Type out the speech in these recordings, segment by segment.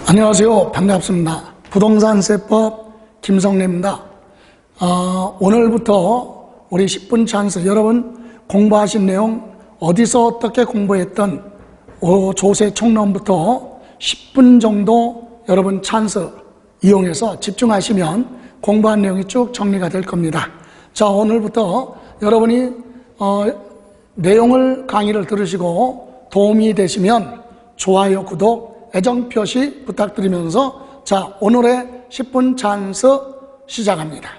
안녕하세요. 반갑습니다. 부동산세법 김성래입니다. 오늘부터 우리 10분 찬스, 여러분 공부하신 내용 어디서 어떻게 공부했던 조세 총론부터 10분 정도 여러분 찬스 이용해서 집중하시면 공부한 내용이 쭉 정리가 될 겁니다. 자, 오늘부터 여러분이 내용을 강의를 들으시고 도움이 되시면 좋아요, 구독, 애정 표시 부탁드리면서 자, 오늘의 10분 찬스 시작합니다.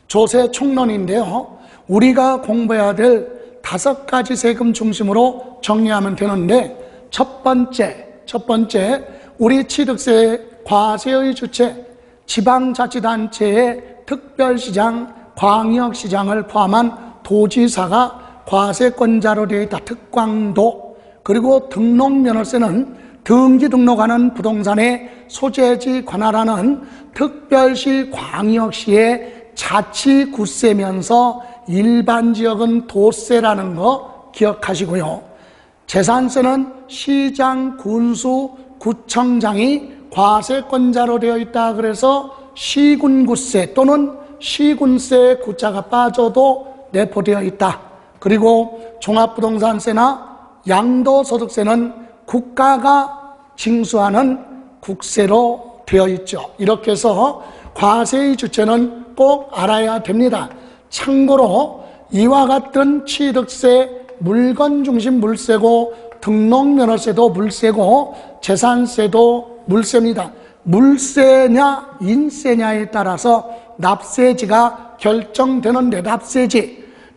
조세 총론인데요. 우리가 공부해야 될 5가지 세금 중심으로 정리하면 되는데 첫 번째 우리 취득세 과세의 주체 지방자치단체의 특별시장, 광역시장을 포함한 도지사가 과세권자로 되어 있다. 특광도. 그리고 등록면허세는 등기 등록하는 부동산의 소재지 관할하는 특별시, 광역시의 자치구세면서 일반 지역은 도세라는 거 기억하시고요. 재산세는 시장, 군수, 구청장이 과세권자로 되어 있다. 그래서 시군구세 또는 시군세 구자가 빠져도 내포되어 있다. 그리고 종합부동산세나 양도소득세는 국가가 징수하는 국세로 되어 있죠. 이렇게 해서 과세의 주체는 꼭 알아야 됩니다. 참고로 이와 같은 취득세, 물건 중심 물세고 등록면허세도 물세고 재산세도 물세입니다. 물세냐 인세냐에 따라서 납세지가 결정되는데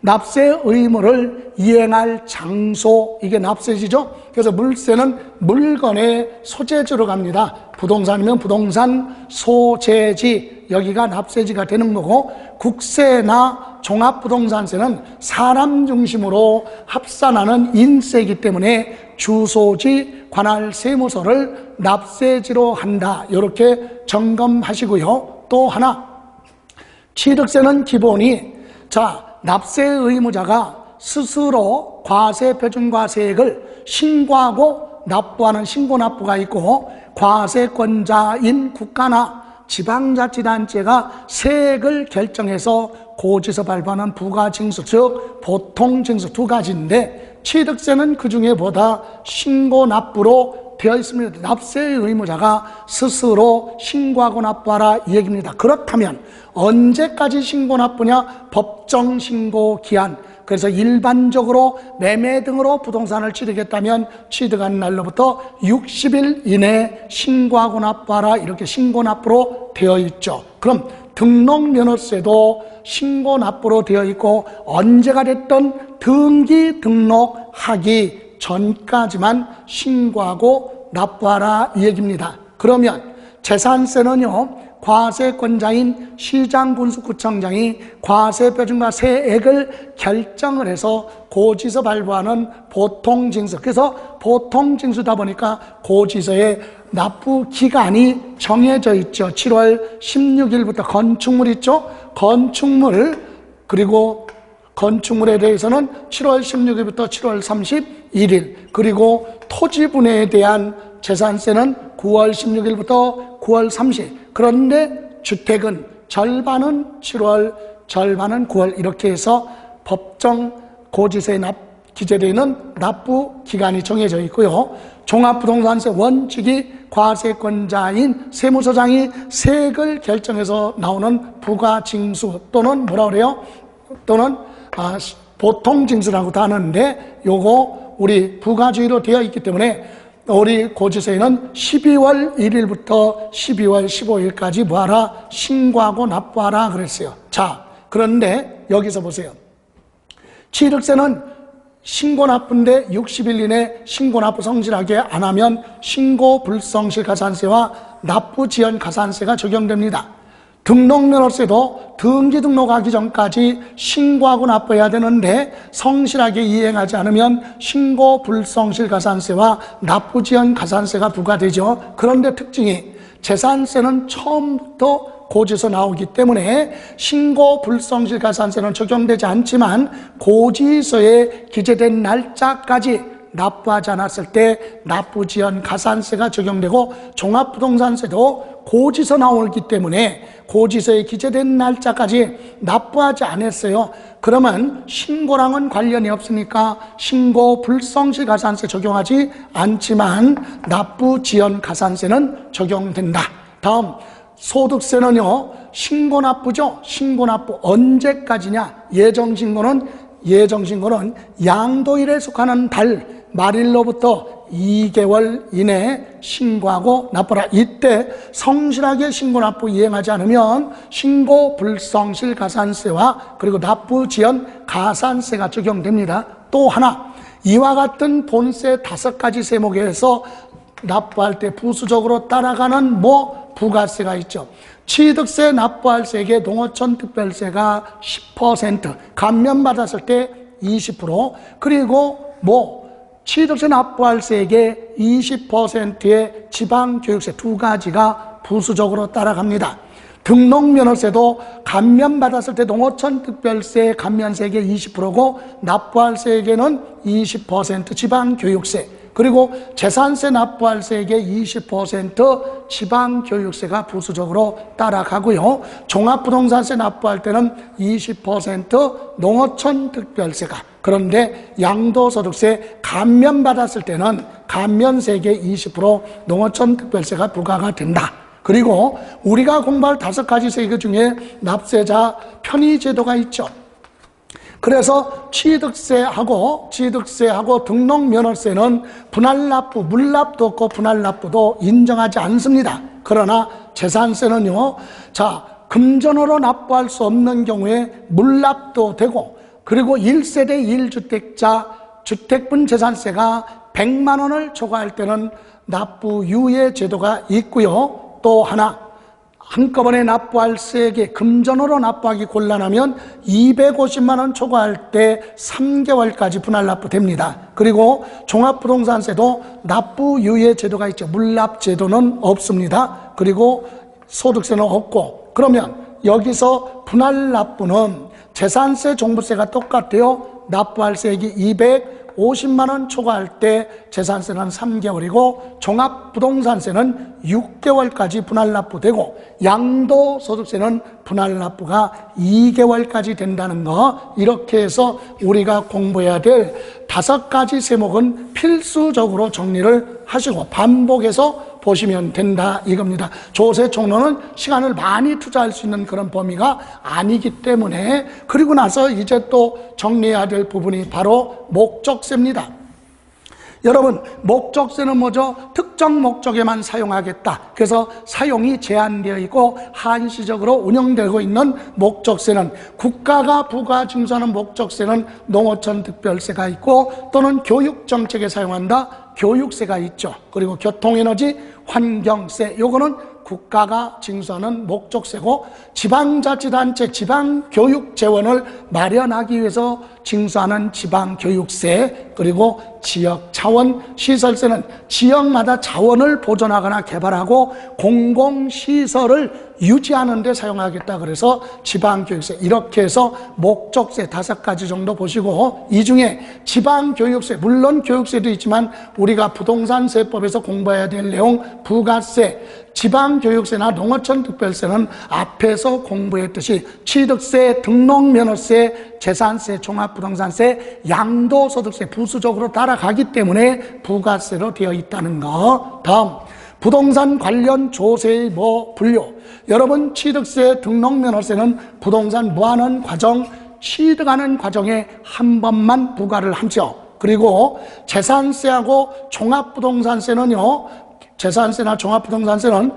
납세 의무를 이행할 장소, 이게 납세지죠. 그래서 물세는 물건의 소재지로 갑니다. 부동산이면 부동산 소재지, 여기가 납세지가 되는 거고, 국세나 종합부동산세는 사람 중심으로 합산하는 인세이기 때문에 주소지 관할 세무서를 납세지로 한다. 이렇게 점검하시고요. 또 하나, 취득세는 기본이 납세 의무자가 스스로 과세 표준과세액을 신고하고 납부하는 신고납부가 있고, 과세권자인 국가나 지방자치단체가 세액을 결정해서 고지서 발부하는 부가징수, 즉 보통징수 두 가지인데, 취득세는 그 중에 보다 신고납부로 되어 있습니다. 납세 의무자가 스스로 신고하고 납부하라 이 얘기입니다. 그렇다면 언제까지 신고납부냐? 법정신고 기한. 그래서 일반적으로 매매 등으로 부동산을 취득했다면 취득한 날로부터 60일 이내에 신고하고 납부하라, 이렇게 신고납부로 되어 있죠. 그럼 등록면허세도 신고납부로 되어 있고, 언제가 됐든 등기 등록하기 전까지만 신고하고 납부하라 이 얘기입니다. 그러면 재산세는요, 과세권자인 시장, 군수, 구청장이 과세표준과 세액을 결정을 해서 고지서 발부하는 보통징수. 그래서 보통징수다 보니까 고지서에 납부 기간이 정해져 있죠. 7월 16일부터 건축물 있죠. 그리고 건축물에 대해서는 7월 16일부터 7월 31일, 그리고 토지분해에 대한 재산세는 9월 16일부터 9월 30일. 그런데 주택은 절반은 7월, 절반은 9월, 이렇게 해서 법정 고지서에 기재되어 있는 납부 기간이 정해져 있고요. 종합부동산세 원칙이 과세권자인 세무서장이 세액을 결정해서 나오는 부가징수 또는 뭐라 그래요? 또는 보통징수라고도 하는데, 요거 우리 부가주의로 되어 있기 때문에 우리 고지서에는 12월 1일부터 12월 15일까지 뭐하라? 신고하고 납부하라 그랬어요. 자, 그런데 여기서 보세요. 취득세는 신고납부인데 60일 이내 신고납부 성실하게 안 하면 신고불성실 가산세와 납부지연 가산세가 적용됩니다. 등록면허세도 등기 등록하기 전까지 신고하고 납부해야 되는데 성실하게 이행하지 않으면 신고불성실 가산세와 납부지연 가산세가 부과되죠. 그런데 특징이 재산세는 처음부터 고지서 나오기 때문에 신고불성실 가산세는 적용되지 않지만 고지서에 기재된 날짜까지 납부하지 않았을 때 납부지연 가산세가 적용되고 종합부동산세도 고지서 나오기 때문에 고지서에 기재된 날짜까지 납부하지 않았어요. 그러면 신고랑은 관련이 없으니까 신고 불성실 가산세 적용하지 않지만 납부지연 가산세는 적용된다. 다음 소득세는요, 신고납부죠. 신고납부 언제까지냐? 예정신고는 양도일에 속하는 달 말일로부터 2개월 이내에 신고하고 납부라. 이때 성실하게 신고납부 이행하지 않으면 신고 불성실 가산세와 그리고 납부지연 가산세가 적용됩니다. 또 하나, 이와 같은 본세 5가지 세목에서 납부할 때 부수적으로 따라가는 부가세가 있죠. 취득세 납부할 세액의 농어촌 특별세가 10%, 감면받았을 때 20%, 그리고 취득세 납부할 세액의 20%의 지방교육세 2가지가 부수적으로 따라갑니다. 등록면허세도 감면받았을 때 농어촌 특별세 감면세액의 20%고 납부할 세액에는 20% 지방교육세, 그리고 재산세 납부할 세액의 20% 지방교육세가 부수적으로 따라가고요. 종합부동산세 납부할 때는 20% 농어촌 특별세가, 그런데 양도소득세 감면받았을 때는 감면세액의 20% 농어촌 특별세가 부과가 된다. 그리고 우리가 공부할 5가지 세계 중에 납세자 편의제도가 있죠. 그래서 취득세하고 등록면허세는 분할납부, 물납도 없고 분할납부도 인정하지 않습니다. 그러나 재산세는요, 금전으로 납부할 수 없는 경우에 물납도 되고, 그리고 1세대 1주택자 주택분 재산세가 100만 원을 초과할 때는 납부 유예 제도가 있고요. 또 하나, 한꺼번에 납부할 세액에 금전으로 납부하기 곤란하면 250만 원 초과할 때 3개월까지 분할 납부됩니다. 그리고 종합부동산세도 납부 유예 제도가 있죠. 물납 제도는 없습니다. 그리고 소득세는 없고, 그러면 여기서 분할 납부는 재산세, 종부세가 똑같아요. 납부할 세액이 250만 원 초과할 때 재산세는 3개월이고 종합부동산세는 6개월까지 분할납부되고 양도소득세는 분할납부가 2개월까지 된다는 거, 이렇게 해서 우리가 공부해야 될 5가지 세목은 필수적으로 정리를 하시고 반복해서 보시면 된다 이겁니다. 조세 총론은 시간을 많이 투자할 수 있는 그런 범위가 아니기 때문에, 그리고 나서 이제 또 정리해야 될 부분이 바로 목적세입니다. 여러분, 목적세는 뭐죠? 특정 목적에만 사용하겠다. 그래서 사용이 제한되어 있고 한시적으로 운영되고 있는 목적세는, 국가가 부과징수하는 목적세는 농어촌 특별세가 있고, 또는 교육정책에 사용한다, 교육세가 있죠. 그리고 교통에너지 환경세, 요거는 국가가 징수하는 목적세고, 지방자치단체 지방교육재원을 마련하기 위해서 징수하는 지방교육세, 그리고 지역자원 시설세는 지역마다 자원을 보존하거나 개발하고 공공시설을 유지하는 데 사용하겠다. 그래서 지방교육세, 이렇게 해서 목적세 5가지 정도 보시고, 이 중에 지방교육세, 물론 교육세도 있지만 우리가 부동산세법에서 공부해야 될 내용 부가세, 지방교육세나 농어촌 특별세는 앞에서 공부했듯이 취득세, 등록면허세, 재산세, 종합부동산세, 양도소득세 부수적으로 따라가기 때문에 부가세로 되어 있다는 거. 다음, 부동산 관련 조세의 분류. 여러분, 취득세, 등록면허세는 부동산 무한원 과정, 취득하는 과정에 한 번만 부과를 하죠. 그리고 재산세하고 종합부동산세는요, 재산세나 종합부동산세는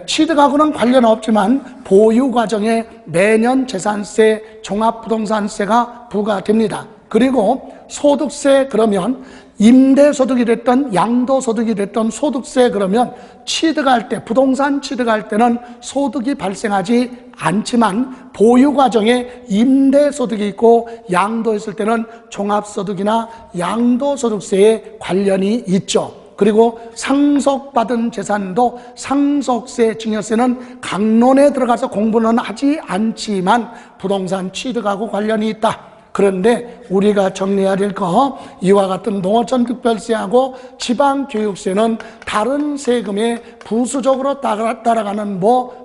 취득하고는 관련 없지만 보유 과정에 매년 재산세, 종합부동산세가 부과됩니다. 그리고 소득세, 그러면 임대소득이 됐던 양도소득이 됐던 소득세, 그러면 취득할 때, 부동산 취득할 때는 소득이 발생하지 않지만 보유 과정에 임대소득이 있고 양도했을 때는 종합소득이나 양도소득세에 관련이 있죠. 그리고 상속받은 재산도 상속세, 증여세는 강론에 들어가서 공부는 하지 않지만 부동산 취득하고 관련이 있다. 그런데 우리가 정리해야 될 거, 이와 같은 농어촌 특별세하고 지방교육세는 다른 세금에 부수적으로 따라가는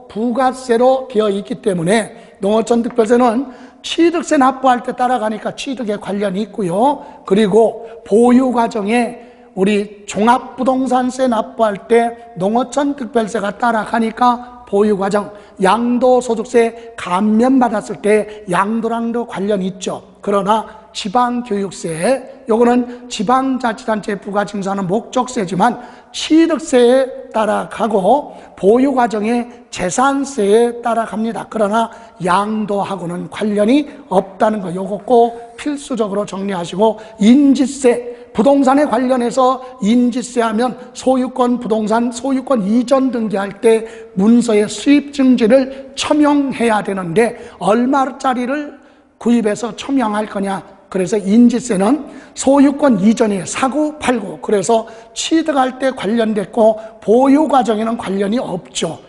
부가세로 되어 있기 때문에 농어촌 특별세는 취득세 납부할 때 따라가니까 취득에 관련이 있고요. 그리고 보유 과정에 우리 종합부동산세 납부할 때 농어촌 특별세가 따라가니까 보유과정, 양도소득세 감면받았을 때 양도랑도 관련이 있죠. 그러나 지방교육세, 요거는 지방자치단체에 부가징수하는 목적세지만 취득세에 따라가고 보유과정에 재산세에 따라갑니다. 그러나 양도하고는 관련이 없다는 거, 요거 꼭 필수적으로 정리하시고, 인지세, 부동산에 관련해서 인지세 하면 소유권 부동산, 소유권 이전 등기할 때 문서에 수입증지를 첨용해야 되는데 얼마짜리를 구입해서 첨용할 거냐. 그래서 인지세는 소유권 이전에 사고 팔고, 그래서 취득할 때 관련됐고 보유 과정에는 관련이 없죠.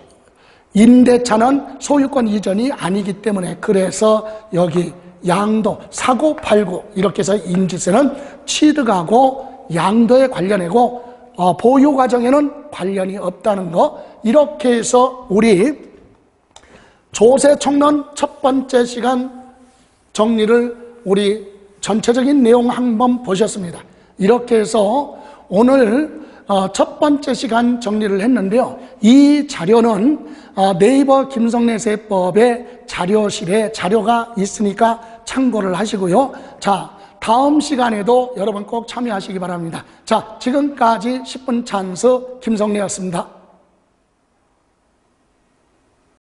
임대차는 소유권 이전이 아니기 때문에, 그래서 여기 양도, 사고 팔고 이렇게 해서 인지세는 취득하고 양도에 관련하고 보유 과정에는 관련이 없다는 거, 이렇게 해서 우리 조세 총론 첫 번째 시간 정리를 우리 전체적인 내용 한번 보셨습니다. 이렇게 해서 오늘 첫 번째 시간 정리를 했는데요. 이 자료는 네이버 김성래 세법의 자료실에 자료가 있으니까 참고를 하시고요. 자, 다음 시간에도 여러분 꼭 참여하시기 바랍니다. 자, 지금까지 10분 찬스 김성래였습니다.